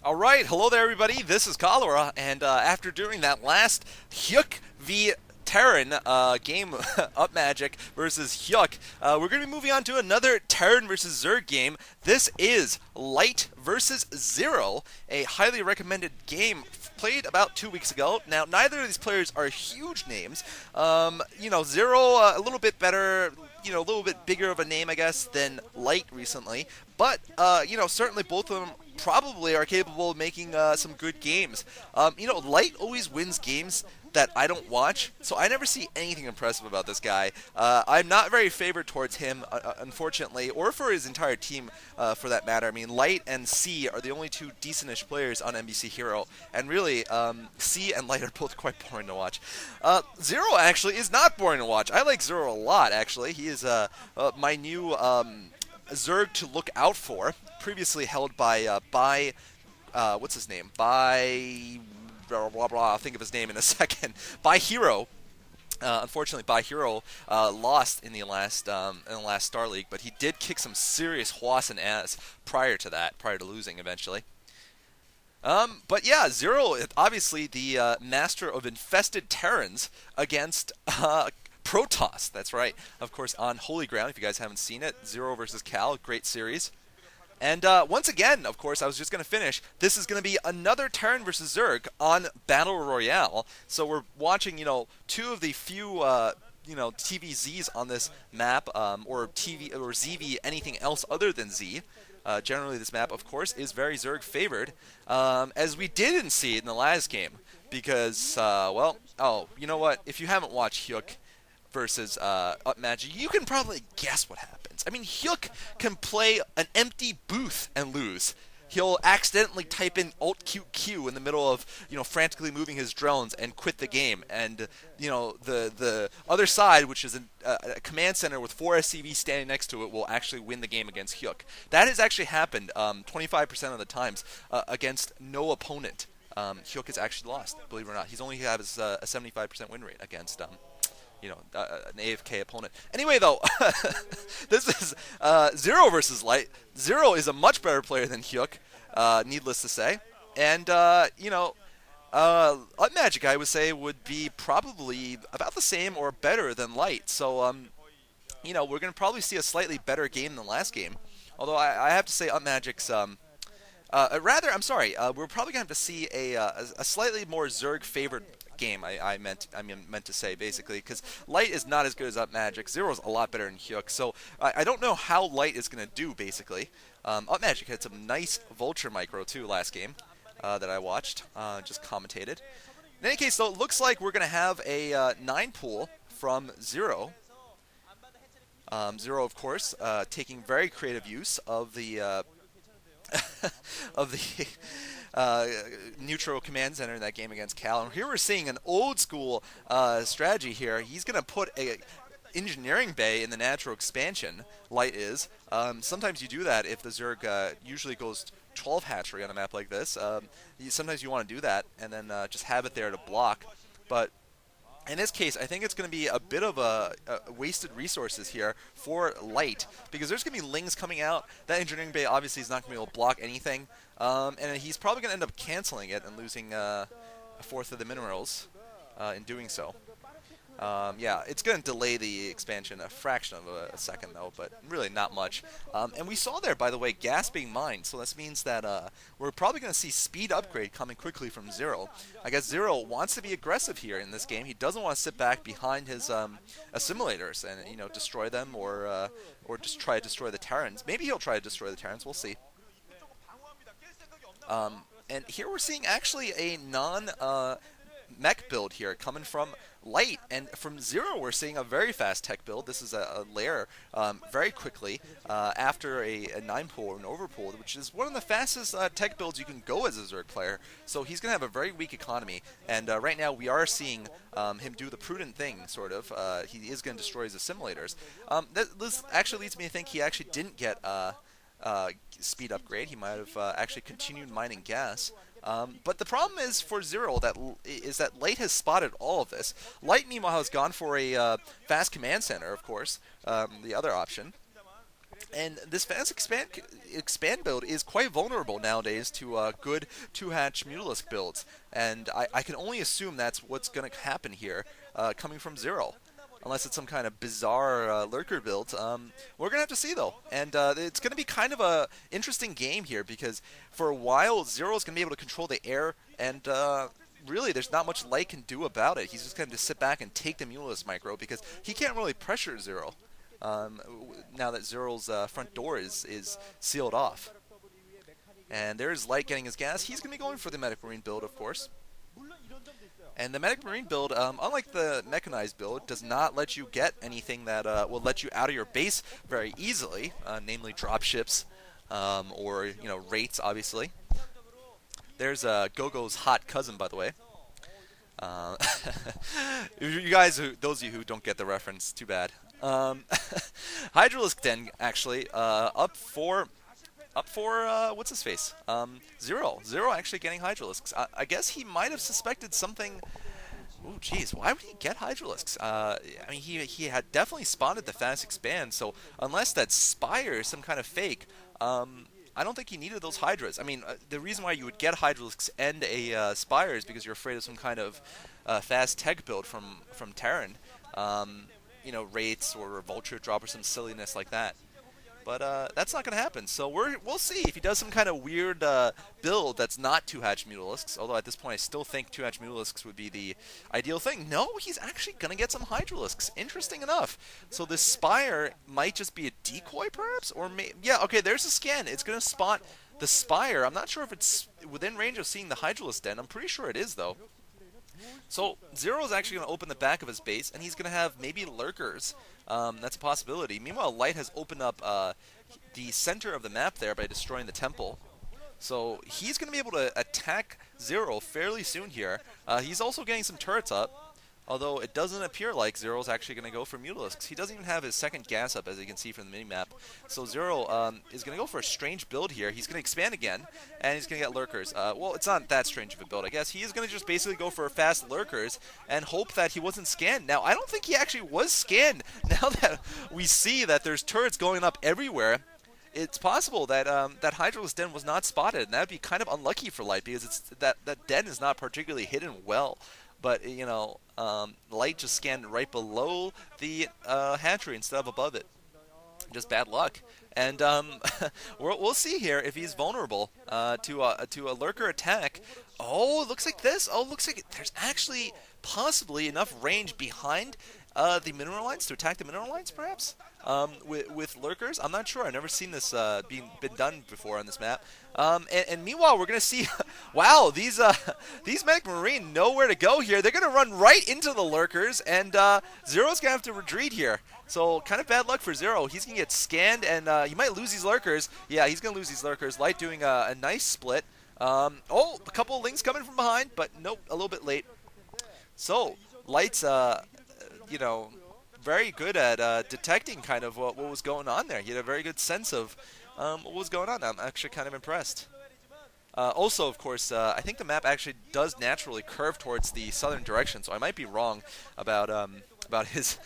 All right, hello there, everybody. This is Cholera, and after doing that last Hyuk v Terran game, Up Magic versus Hyuk, we're going to be moving on to another Terran versus Zerg game. This is Light versus Zero, a highly recommended game played about 2 weeks ago. Now, neither of these players are huge names. Zero a little bit better, a little bit bigger of a name, I guess, than Light recently. But, certainly both of them probably are capable of making some good games. Light always wins games that I don't watch, so I never see anything impressive about this guy. I'm not very favored towards him, unfortunately, or for his entire team, for that matter. I mean, Light and C are the only two decentish players on MBC Hero, and really, C and Light are both quite boring to watch. Zero actually is not boring to watch. I like Zero a lot, actually. He is my new Zerg to look out for, previously held by what's his name? Blah, blah, blah. I'll think of his name in a second. By Hero. Unfortunately, By Hero lost in the last Star League, but he did kick some serious Hwas and ass prior to that, prior to losing eventually. But yeah, Zero, obviously the master of infested Terrans against Protoss. That's right. Of course, on Holy Ground, if you guys haven't seen it, Zero versus Cal, great series. And once again, of course, I was just going to finish. This is going to be another Terran versus Zerg on Battle Royale. So we're watching, two of the few, TVZs on this map, or TV or ZV, anything else other than Z. Generally, this map, of course, is very Zerg favored, as we didn't see it in the last game. Because, you know what? If you haven't watched Hyuk versus Up Magic, you can probably guess what happens. I mean, Hyuk can play an empty booth and lose. He'll accidentally type in Alt-QQ in the middle of, frantically moving his drones and quit the game. And, the other side, which is a command center with 4 SCVs standing next to it, will actually win the game against Hyuk. That has actually happened 25% of the times against no opponent. Hyuk has actually lost, believe it or not. He's only has a 75% win rate against an AFK opponent. Anyway, though, this is Zero versus Light. Zero is a much better player than Hyuk, needless to say. And, Up Magic, I would say, would be probably about the same or better than Light. So, we're going to probably see a slightly better game than last game. Although I have to say Up Magic's... we're probably going to have to see a slightly more Zerg-favored game, I meant to say, basically, because Light is not as good as Up Magic. Zero's a lot better than Hyuk, so I don't know how Light is going to do, basically. Up Magic had some nice Vulture micro, too, last game that I watched, just commentated. In any case, though, it looks like we're going to have a 9 pool from Zero. Zero, of course, taking very creative use of the... of the neutral command center in that game against Cal. And here we're seeing an old school strategy here. He's going to put a engineering bay in the natural expansion, Light is. Sometimes you do that if the Zerg usually goes 12 hatchery on a map like this. Sometimes you want to do that and then just have it there to block. But in this case, I think it's going to be a bit of a wasted resources here for Light, because there's going to be Lings coming out. That engineering bay obviously is not going to be able to block anything, and he's probably going to end up canceling it and losing a fourth of the minerals in doing so. It's going to delay the expansion a fraction of a second, though, but really not much. And we saw there, by the way, gas being mined, so this means that we're probably going to see speed upgrade coming quickly from Zero. I guess Zero wants to be aggressive here in this game. He doesn't want to sit back behind his assimilators and destroy them or just try to destroy the Terrans. Maybe he'll try to destroy the Terrans. We'll see. And here we're seeing actually a mech build here coming from Light, and from Zero we're seeing a very fast tech build. This is a lair very quickly after a 9 pool or an overpool, which is one of the fastest tech builds you can go as a Zerg player. So he's going to have a very weak economy, and right now we are seeing him do the prudent thing, sort of. He is going to destroy his assimilators. This actually leads me to think he actually didn't get speed upgrade. He might have actually continued mining gas. But the problem is for Zero that Light has spotted all of this. Light, meanwhile, has gone for a fast command center, of course, the other option. And this fast expand build is quite vulnerable nowadays to good two-hatch Mutalisk builds, and I can only assume that's what's going to happen here, coming from Zero. Unless it's some kind of bizarre lurker build. We're going to have to see, though. And it's going to be kind of a interesting game here, because for a while, Zero is going to be able to control the air, and really there's not much Light can do about it. He's just going to sit back and take the Mutalisk micro, because he can't really pressure Zero. Now that Zero's front door is sealed off. And there's Light getting his gas. He's going to be going for the Medic Marine build, of course. And the Medic Marine build, unlike the Mechanized build, does not let you get anything that will let you out of your base very easily, namely dropships, or, rates, obviously. There's Gogo's hot cousin, by the way. You guys, those of you who don't get the reference, too bad. Hydralisk Den, actually, up for what's his face? Zero actually getting Hydralisks. I guess he might have suspected something. Oh, jeez, why would he get Hydralisks? I mean, he had definitely spotted the fast expand, so unless that Spire is some kind of fake, I don't think he needed those Hydras. I mean, the reason why you would get Hydralisks and a Spire is because you're afraid of some kind of fast tech build from Terran. Rates or Vulture drop or some silliness like that. But that's not going to happen. So we'll see if he does some kind of weird build that's not two-hatch Mutalisks. Although at this point I still think two-hatch Mutalisks would be the ideal thing. No, he's actually going to get some Hydralisks. Interesting enough. So this Spire might just be a decoy, perhaps? Or yeah, okay, there's a scan. It's going to spot the Spire. I'm not sure if it's within range of seeing the Hydralisk Den. I'm pretty sure it is, though. So Zero is actually going to open the back of his base, and he's going to have maybe lurkers. That's a possibility. Meanwhile, Light has opened up the center of the map there by destroying the temple. So he's going to be able to attack Zero fairly soon here. He's also getting some turrets up. Although it doesn't appear like Zero's actually going to go for Mutalisks. He doesn't even have his second gas up, as you can see from the minimap. So Zero is going to go for a strange build here. He's going to expand again, and he's going to get Lurkers. Well, it's not that strange of a build, I guess. He is going to just basically go for fast Lurkers and hope that he wasn't scanned. Now, I don't think he actually was scanned. Now that we see that there's turrets going up everywhere, it's possible that that Hydralisk Den was not spotted, and that would be kind of unlucky for Light, because it's that den is not particularly hidden well. But, Light just scanned right below the hatchery instead of above it. Just bad luck. And we'll see here if he's vulnerable to a lurker attack. Oh, it looks like this. Oh, it looks like there's actually possibly enough range behind the mineral lines to attack the mineral lines, perhaps? With lurkers? I'm not sure. I've never seen this been done before on this map. And meanwhile, we're going to see, wow, these Medic Marine know where to go here. They're going to run right into the lurkers, and Zero's going to have to retreat here. So kind of bad luck for Zero. He's going to get scanned, and he might lose these lurkers. Yeah, he's going to lose these lurkers. Light doing a nice split. Oh, a couple of links coming from behind, but nope, a little bit late. So, Light's, very good at detecting kind of what was going on there. He had a very good sense of what was going on. I'm actually kind of impressed. Also, of course, I think the map actually does naturally curve towards the southern direction, so I might be wrong about his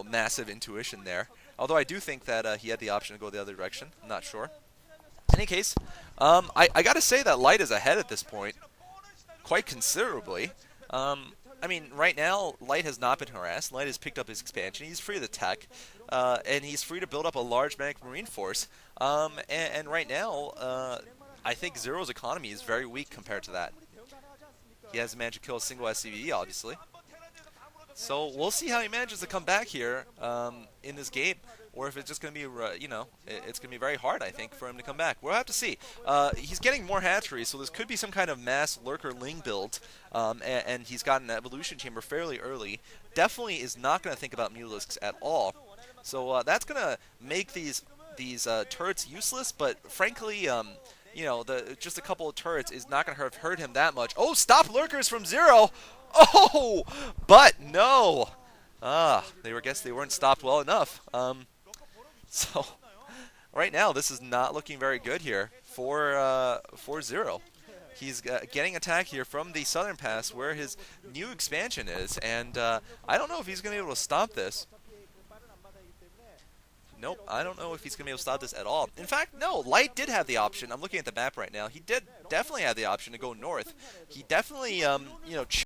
massive intuition there. Although I do think that he had the option to go the other direction. I'm not sure. In any case, I got to say that Light is ahead at this point, quite considerably. I mean, right now, Light has not been harassed. Light has picked up his expansion. He's free to tech, and he's free to build up a large Medic Marine force. And right now, I think Zero's economy is very weak compared to that. He hasn't managed to kill a single SCV, obviously. So we'll see how he manages to come back here in this game, or if it's just going to be, it's going to be very hard, I think, for him to come back. We'll have to see. He's getting more hatcheries, so this could be some kind of mass Lurker Ling build, and he's got an Evolution Chamber fairly early. Definitely is not going to think about Mutalisks at all. So that's going to make these turrets useless, but frankly, just a couple of turrets is not going to have hurt him that much. Oh, stop Lurkers from Zero! Oh, but no! They weren't stopped well enough. So, right now, this is not looking very good here for Zero. He's getting attacked here from the southern pass where his new expansion is, and I don't know if he's going to be able to stop this. Nope, I don't know if he's going to be able to stop this at all. In fact, no, Light did have the option. I'm looking at the map right now. He did definitely have the option to go north. He definitely, you know,